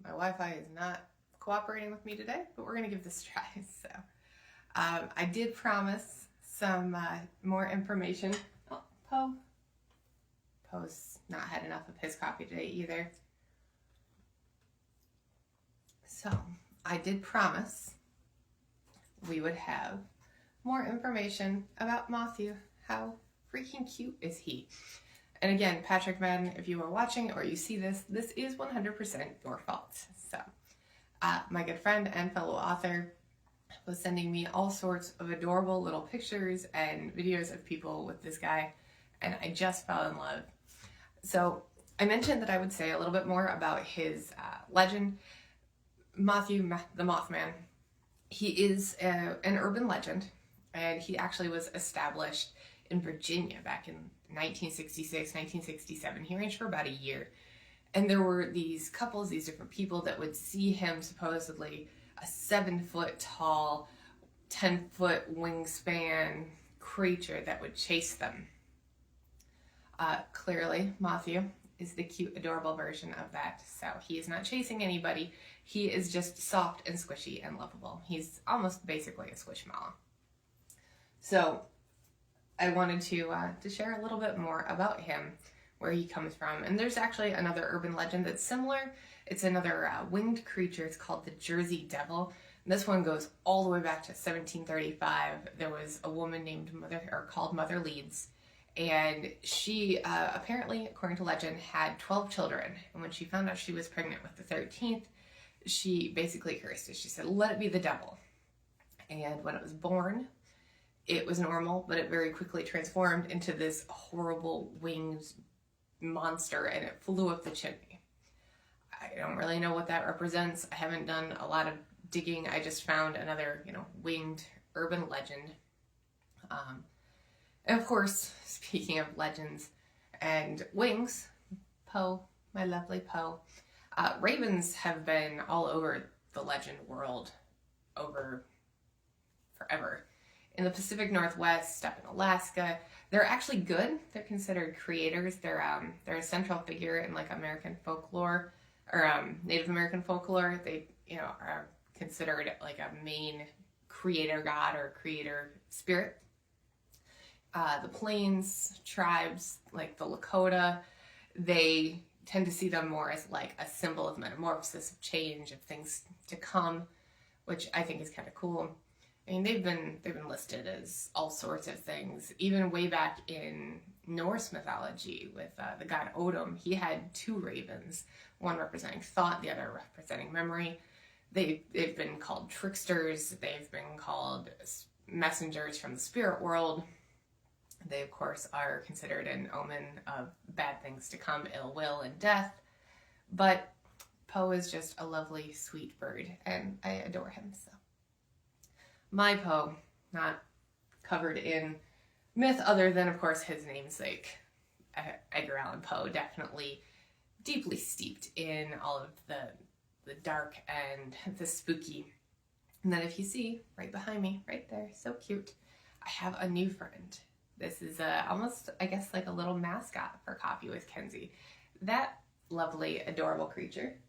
My Wi-Fi is not cooperating with me today, but we're going to give this a try. So I did promise some more information. Oh, Poe's not had enough of his coffee today either. So I did promise we would have more information about Matthew. How freaking cute is he? And again, Patrick Madden, if you are watching or you see this, this is 100% your fault. So my good friend and fellow author was sending me all sorts of adorable little pictures and videos of people with this guy, and I just fell in love. So I mentioned that I would say a little bit more about his legend. Matthew the Mothman, he is an urban legend, and he actually was established in Virginia back in 1966, 1967. He ranged for about a year. And there were these couples, these different people that would see him, supposedly a 7-foot tall, 10-foot wingspan creature that would chase them. Clearly, Matthew is the cute, adorable version of that. So he is not chasing anybody. He is just soft and squishy and lovable. He's almost basically a squishmallow. So I wanted to share a little bit more about him, where he comes from. And there's actually another urban legend that's similar. It's another winged creature. It's called the Jersey Devil. And this one goes all the way back to 1735. There was a woman named called Mother Leeds, and she apparently, according to legend, had 12 children. And when she found out she was pregnant with the 13th, she basically cursed it. She said, "Let it be the devil." And when it was born, it was normal, but it very quickly transformed into this horrible winged monster, and it flew up the chimney. I don't really know what that represents. I haven't done a lot of digging. I just found another, winged urban legend. And of course, speaking of legends and wings, Poe, my lovely Poe, ravens have been all over the legend world over forever. In the Pacific Northwest, up in Alaska, they're actually good. They're considered creators. They're a central figure in like American folklore or Native American folklore. They are considered like a main creator god or creator spirit. The Plains tribes, like the Lakota, they tend to see them more as like a symbol of metamorphosis, of change, of things to come, which I think is kind of cool. I mean, they've been listed as all sorts of things. Even way back in Norse mythology with the god Odin, he had 2 ravens, one representing thought, the other representing memory. They've been called tricksters. They've been called messengers from the spirit world. They, of course, are considered an omen of bad things to come, ill will and death. But Poe is just a lovely, sweet bird, and I adore him so. My Poe, not covered in myth other than, of course, his namesake, Edgar Allan Poe, definitely deeply steeped in all of the dark and the spooky. And then if you see, right behind me, right there, so cute, I have a new friend. This is almost, I guess, like a little mascot for Coffee with Kenzie. That lovely, adorable creature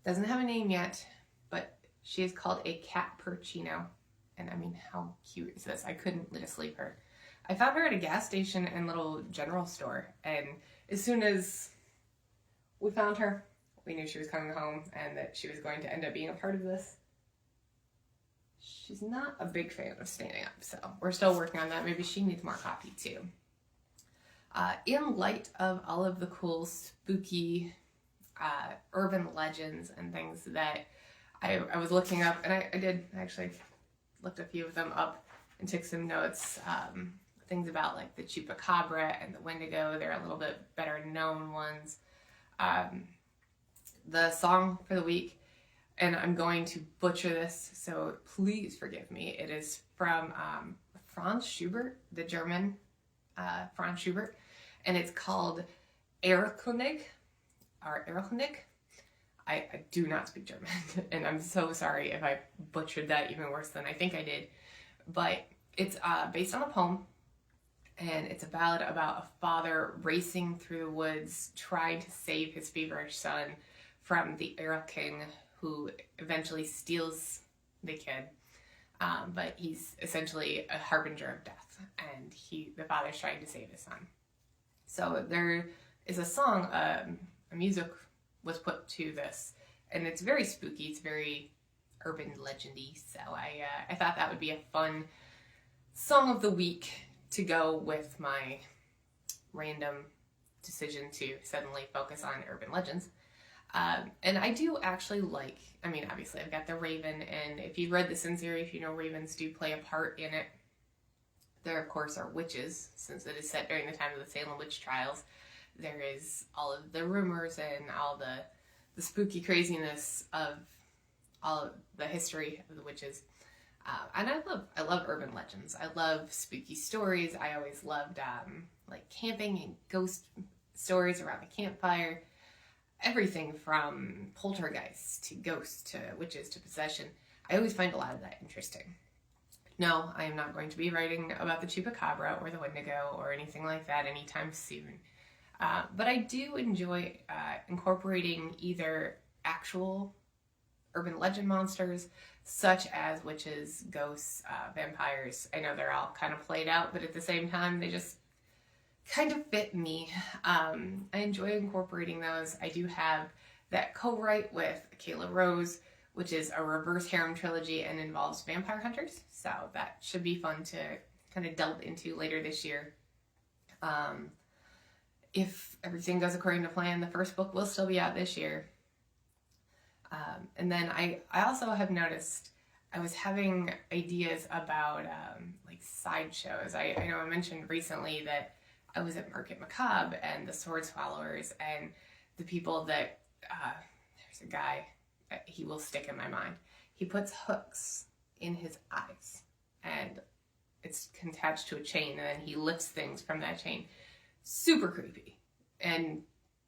doesn't have a name yet, but she is called a cappuccino, and I mean, how cute is this? I couldn't just leave her. I found her at a gas station and little general store, and as soon as we found her, we knew she was coming home and that she was going to end up being a part of this. She's not a big fan of standing up, so we're still working on that. Maybe she needs more coffee too. In light of all of the cool, spooky, urban legends and things that I was looking up, and I did actually looked a few of them up and took some notes. Things about like the chupacabra and the wendigo, they're a little bit better known ones. The song for the week, and I'm going to butcher this, so please forgive me. It is from Franz Schubert, the German Franz Schubert, and it's called Erlkönig, or Erlkönig. I do not speak German, and I'm so sorry if I butchered that even worse than I think I did. But it's based on a poem, and it's a ballad about a father racing through the woods trying to save his feverish son from the Arrow King, who eventually steals the kid. But he's essentially a harbinger of death, and the father's trying to save his son. So there is a song, a music was put to this, and it's very spooky. It's very urban legendy. So I thought that would be a fun song of the week to go with my random decision to suddenly focus on urban legends. And I do actually like, I mean, obviously I've got the Raven, and if you've read the Sin series, you know ravens do play a part in it. There, of course, are witches, since it is set during the time of the Salem witch trials. There is all of the rumors and all the spooky craziness of all of the history of the witches. And I love urban legends. I love spooky stories. I always loved like camping and ghost stories around the campfire. Everything from poltergeists to ghosts to witches to possession. I always find a lot of that interesting. No, I am not going to be writing about the Chupacabra or the Wendigo or anything like that anytime soon. But I do enjoy incorporating either actual urban legend monsters, such as witches, ghosts, vampires. I know they're all kind of played out, but at the same time, they just kind of fit me. I enjoy incorporating those. I do have that co-write with Kayla Rose, which is a reverse harem trilogy and involves vampire hunters. So that should be fun to kind of delve into later this year. If everything goes according to plan, the first book will still be out this year. And then I also have noticed I was having ideas about like sideshows. I know I mentioned recently that I was at Market Macabre and the Sword Swallowers, and the people that, there's a guy, he will stick in my mind. He puts hooks in his eyes, and it's attached to a chain, and then he lifts things from that chain. Super creepy and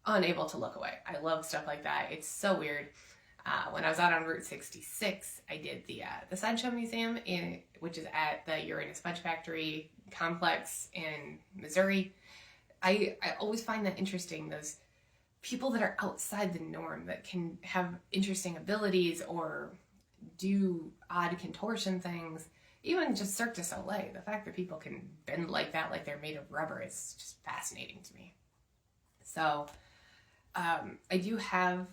unable to look away. I love stuff like that. It's so weird. When I was out on Route 66, I did the Sideshow Museum, which is at the Uranus Fudge Factory complex in Missouri. I always find that interesting, those people that are outside the norm that can have interesting abilities or do odd contortion things. Even just Cirque du Soleil, the fact that people can bend like that, like they're made of rubber, is just fascinating to me. So I do have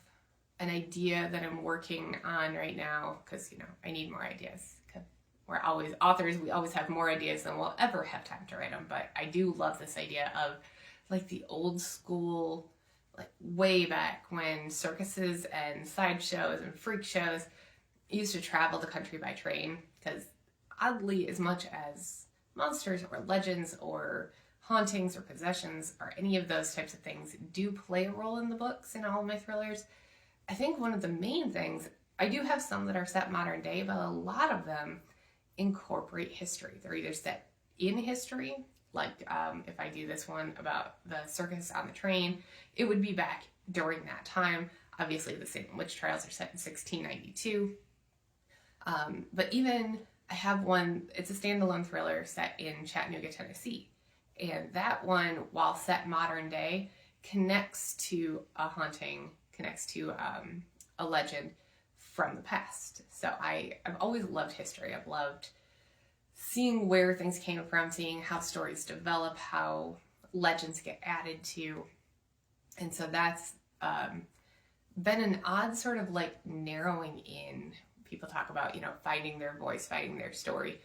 an idea that I'm working on right now, because, you know, I need more ideas. We're always authors, we always have more ideas than we'll ever have time to write them. But I do love this idea of like the old school, like way back when circuses and sideshows and freak shows used to travel the country by train, because oddly, as much as monsters or legends or hauntings or possessions or any of those types of things do play a role in the books, in all of my thrillers, I think one of the main things, I do have some that are set modern day, but a lot of them incorporate history. They're either set in history, like if I do this one about the circus on the train, it would be back during that time. Obviously, the Salem witch trials are set in 1692. But even I have one, it's a standalone thriller set in Chattanooga, Tennessee. And that one, while set modern day, connects to a haunting, connects to a legend from the past. So I've always loved history. I've loved seeing where things came from, seeing how stories develop, how legends get added to. And so that's been an odd sort of like narrowing in. People talk about, you know, finding their voice, finding their story.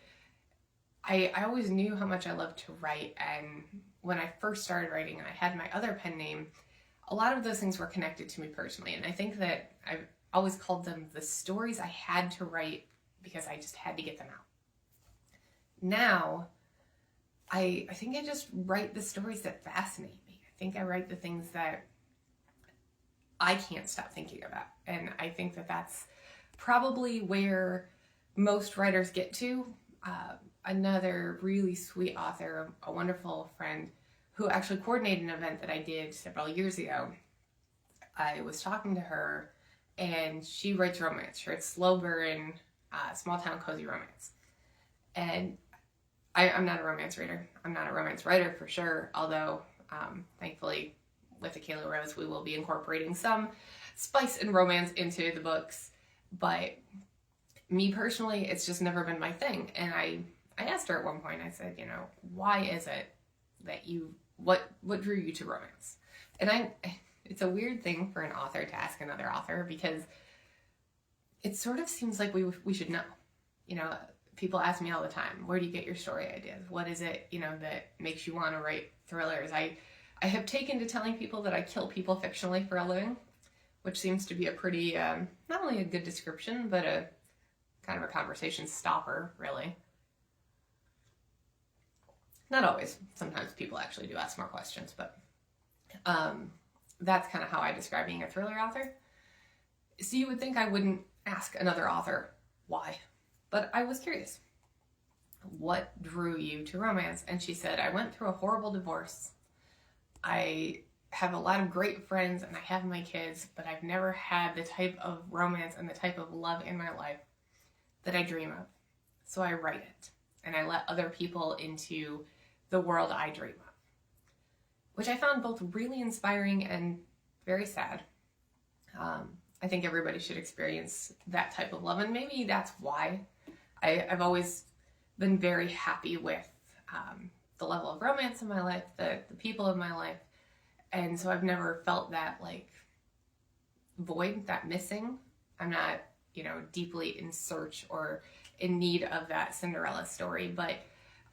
I always knew how much I loved to write, and when I first started writing and I had my other pen name, a lot of those things were connected to me personally, and I think that I've always called them the stories I had to write because I just had to get them out. Now, I think I just write the stories that fascinate me. I think I write the things that I can't stop thinking about, and I think that that's probably where most writers get to. Another really sweet author, a wonderful friend who actually coordinated an event that I did several years ago. I was talking to her, and she writes romance. She writes slow burn, small town cozy romance. And I'm not a romance reader. I'm not a romance writer for sure, although thankfully with Akela Rose, we will be incorporating some spice and romance into the books, but me personally, it's just never been my thing. And I asked her at one point, I said, why is it that what drew you to romance? And it's a weird thing for an author to ask another author, because it sort of seems like we should know. People ask me all the time, where do you get your story ideas? What is it, that makes you want to write thrillers? I have taken to telling people that I kill people fictionally for a living, which seems to be a pretty, not only a good description, but a kind of a conversation stopper, really. Not always. Sometimes people actually do ask more questions, but that's kind of how I describe being a thriller author. So you would think I wouldn't ask another author why, but I was curious. What drew you to romance? And she said, I went through a horrible divorce. I have a lot of great friends and I have my kids, but I've never had the type of romance and the type of love in my life that I dream of. So I write it and I let other people into the world I dream of, which I found both really inspiring and very sad. I think everybody should experience that type of love, and maybe that's why I've always been very happy with the level of romance in my life, the people in my life, and so I've never felt that void, that missing. I'm not, deeply in search or in need of that Cinderella story, but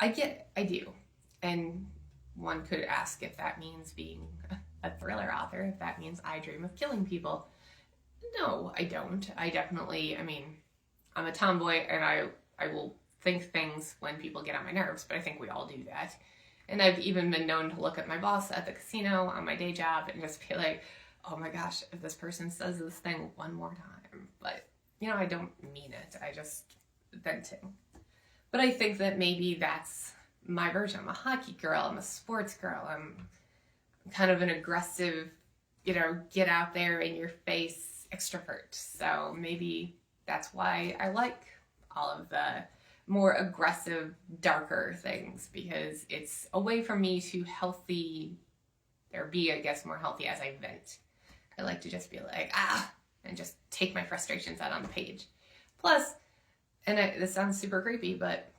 I do. And one could ask if that means being a thriller author, if that means I dream of killing people. No, I don't. I'm a tomboy and I will think things when people get on my nerves, but I think we all do that. And I've even been known to look at my boss at the casino on my day job and just be like, oh my gosh, if this person says this thing one more time. But, I don't mean it. I just venting. But I think that maybe that's my version. I'm a hockey girl. I'm a sports girl. I'm kind of an aggressive, get out there in your face extrovert. So maybe that's why I like all of the more aggressive, darker things, because it's a way for me to be, I guess, more healthy as I vent. I like to just be like, and just take my frustrations out on the page. Plus, this sounds super creepy, but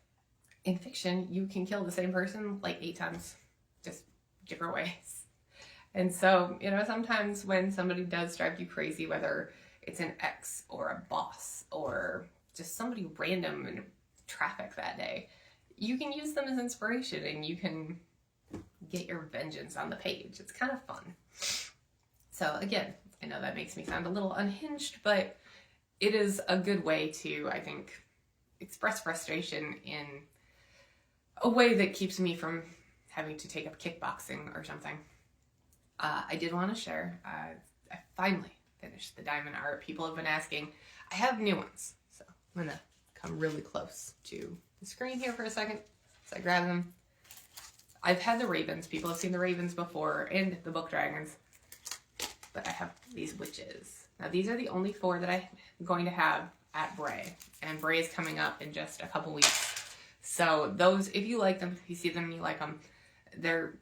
in fiction, you can kill the same person 8 times, just different ways. And so, sometimes when somebody does drive you crazy, whether it's an ex or a boss or just somebody random in traffic that day, you can use them as inspiration and you can get your vengeance on the page. It's kind of fun. So again, I know that makes me sound a little unhinged, but it is a good way to, I think, express frustration in a way that keeps me from having to take up kickboxing or something. I did want to share, I finally finished the diamond art. People have been asking. I have new ones, so I'm going to come really close to the screen here for a second. So I grab them. I've had the ravens. People have seen the ravens before and the book dragons, but I have these witches. Now these are the only 4 that I'm going to have at Bray, and Bray is coming up in just a couple weeks. So those, if you like them, if you see them and you like them, they're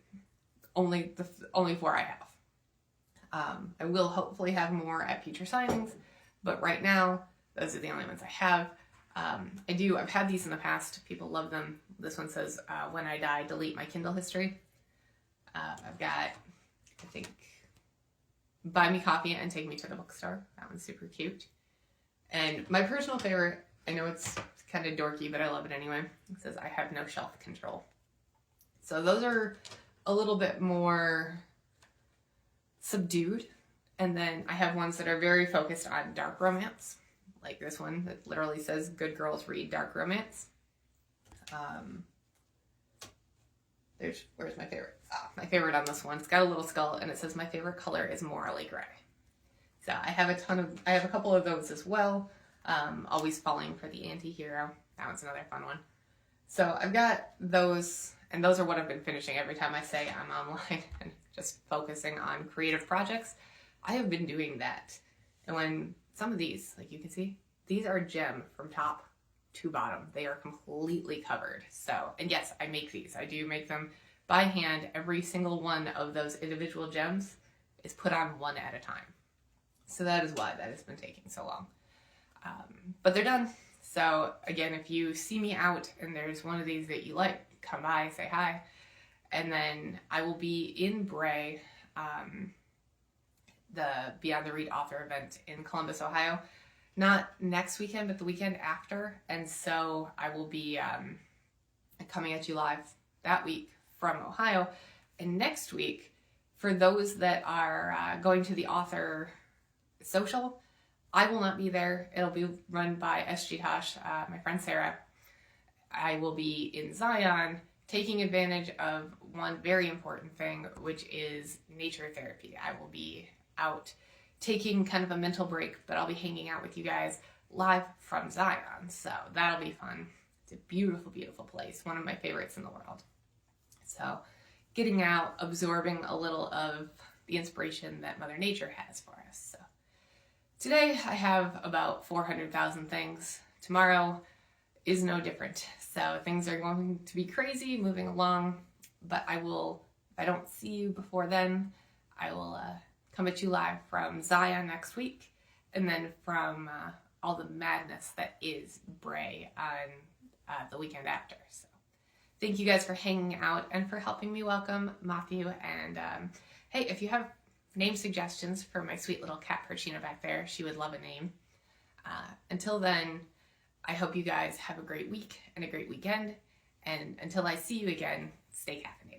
only the only 4 I have. I will hopefully have more at future signings, but right now, those are the only ones I have. I've had these in the past. People love them. This one says, when I die, delete my Kindle history. I've got, I think, buy me coffee and take me to the bookstore. That one's super cute. And my personal favorite, I know it's kind of dorky, but I love it anyway. It says, I have no shelf control. So those are a little bit more subdued. And then I have ones that are very focused on dark romance. Like this one that literally says, good girls read dark romance. Where's my favorite? My favorite on this one. It's got a little skull and it says, my favorite color is morally gray. So I have a couple of those as well. Always falling for the anti-hero. That one's another fun one. So I've got those, and those are what I've been finishing every time I say I'm online and just focusing on creative projects. I have been doing that. And when some of these, like you can see, these are gem from top to bottom. They are completely covered. So, and yes, I make these. I do make them by hand. Every single one of those individual gems is put on one at a time. So that is why that has been taking so long. But they're done. So again, if you see me out and there's one of these that you like, come by, say hi. And then I will be in Bray, the Beyond the Read author event in Columbus, Ohio. Not next weekend, but the weekend after. And so I will be coming at you live that week from Ohio. And next week, for those that are going to the author social, I will not be there. It'll be run by SG Tosh, my friend Sarah. I will be in Zion, taking advantage of one very important thing, which is nature therapy. I will be out taking kind of a mental break, but I'll be hanging out with you guys live from Zion. So that'll be fun. It's a beautiful, beautiful place. One of my favorites in the world. So getting out, absorbing a little of the inspiration that Mother Nature has for us. So today I have about 400,000 things. Tomorrow is no different. So things are going to be crazy moving along, but I will, if I don't see you before then, I will come at you live from Zion next week, and then from all the madness that is Bray on the weekend after. So thank you guys for hanging out and for helping me welcome Matthew. And hey, if you have name suggestions for my sweet little cat Perchina back there, she would love a name. Until then, I hope you guys have a great week and a great weekend. And until I see you again, stay caffeinated.